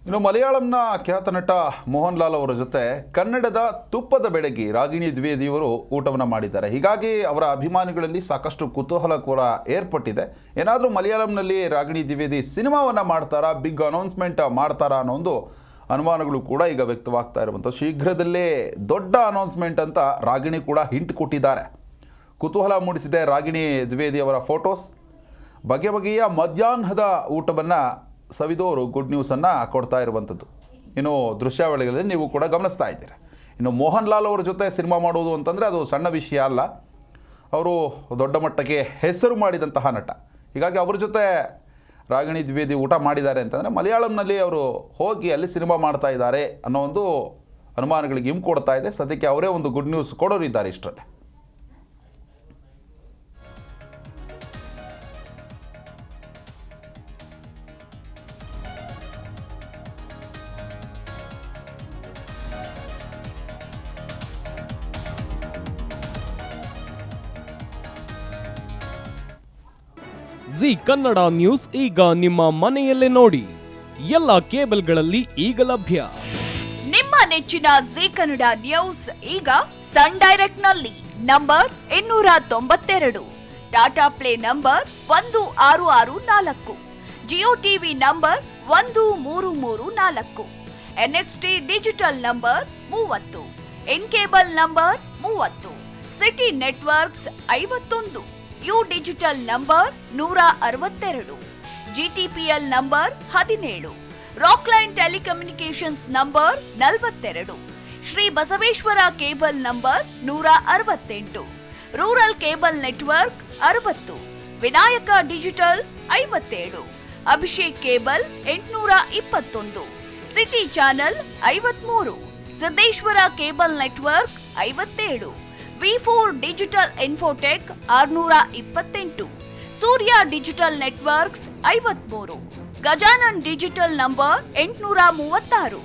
ಇನ್ನು ಮಲಯಾಳಂನ ಖ್ಯಾತ ನಟ ಮೋಹನ್ ಲಾಲ್ ಅವರ ಜೊತೆ ಕನ್ನಡದ ತುಪ್ಪದ ಬೆಡಗಿ ರಾಗಿಣಿ ದ್ವಿವೇದಿಯವರು ಊಟವನ್ನು ಮಾಡಿದ್ದಾರೆ. ಹೀಗಾಗಿ ಅವರ ಅಭಿಮಾನಿಗಳಲ್ಲಿ ಸಾಕಷ್ಟು ಕುತೂಹಲ ಕೂಡ ಏರ್ಪಟ್ಟಿದೆ. ಏನಾದರೂ ಮಲಯಾಳಂನಲ್ಲಿ ರಾಗಿಣಿ ದ್ವಿವೇದಿ ಸಿನಿಮಾವನ್ನು ಮಾಡ್ತಾರಾ, ಬಿಗ್ ಅನೌನ್ಸ್ಮೆಂಟ್ ಮಾಡ್ತಾರಾ ಅನ್ನೋ ಒಂದು ಅನುಮಾನಗಳು ಕೂಡ ಈಗ ವ್ಯಕ್ತವಾಗ್ತಾ ಇರುವಂಥ ಶೀಘ್ರದಲ್ಲೇ ದೊಡ್ಡ ಅನೌನ್ಸ್ಮೆಂಟ್ ಅಂತ ರಾಗಿಣಿ ಕೂಡ ಹಿಂಟ್ ಕೊಟ್ಟಿದ್ದಾರೆ. ಕುತೂಹಲ ಮೂಡಿಸಿದೆ ರಾಗಿಣಿ ದ್ವಿವೇದಿ ಅವರ ಫೋಟೋಸ್. ಬಗೆ ಬಗೆಯ ಮಧ್ಯಾಹ್ನದ ಊಟವನ್ನು ಸವಿದವರು ಗುಡ್ ನ್ಯೂಸನ್ನು ಕೊಡ್ತಾ ಇರುವಂಥದ್ದು ಇನ್ನು ದೃಶ್ಯಾವಳಿಗಳಲ್ಲಿ ನೀವು ಕೂಡ ಗಮನಿಸ್ತಾ ಇದ್ದೀರಿ. ಇನ್ನು ಮೋಹನ್ ಲಾಲ್ ಅವರ ಜೊತೆ ಸಿನಿಮಾ ಮಾಡೋದು ಅಂತಂದರೆ ಅದು ಸಣ್ಣ ವಿಷಯ ಅಲ್ಲ. ಅವರು ದೊಡ್ಡ ಮಟ್ಟಕ್ಕೆ ಹೆಸರು ಮಾಡಿದಂತಹ ನಟ. ಹೀಗಾಗಿ ಅವ್ರ ಜೊತೆ ರಾಗಿಣಿ ದ್ವಿವೇದಿ ಊಟ ಮಾಡಿದ್ದಾರೆ ಅಂತಂದರೆ ಮಲಯಾಳಂನಲ್ಲಿ ಅವರು ಹೋಗಿ ಅಲ್ಲಿ ಸಿನಿಮಾ ಮಾಡ್ತಾ ಇದ್ದಾರೆ ಅನ್ನೋ ಒಂದು ಅನುಮಾನಗಳಿಗೆ ಹಿಂಪು ಕೊಡ್ತಾ ಇದೆ. ಸದ್ಯಕ್ಕೆ ಅವರೇ ಒಂದು ಗುಡ್ ನ್ಯೂಸ್ ಕೊಡೋರು ಇದ್ದಾರೆ ಇಷ್ಟರಲ್ಲಿ. ಜಿ ಕನ್ನಡ ನ್ಯೂಸ್ ಈಗ ನಿಮ್ಮ ಮನೆಯಲ್ಲೇ ನೋಡಿ. ಎಲ್ಲ ಕೇಬಲ್ಗಳಲ್ಲಿ ಈಗ ಲಭ್ಯ. ನಿಮ್ಮ ನೆಚ್ಚಿನ ಜಿ ಕನ್ನಡ ನ್ಯೂಸ್ ಈಗ ಸನ್ ಡೈರೆಕ್ಟ್ ನಲ್ಲಿ number 292, Tata play number 1664, Jio TV number 1334, NXT digital number 30, in cable number 30, city networks 51, U digital number 162, GTPL number 17, Rockline telecommunications number 42, Shri Basaveshwara cable number 168, rural cable network 60, Vinayaka digital 57, Abhishek cable 821, city channel 53, Siddeshwara cable network 57, V4 digital Infotech 628, Surya digital networks 53, Gajanan digital number 836,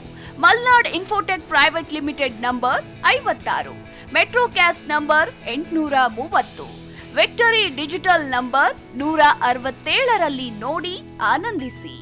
Malnad Infotech Private Limited number 56, Metrocast number 830, Victory Digital number 167ರಲ್ಲಿ ನೋಡಿ ಆನಂದಿಸಿ.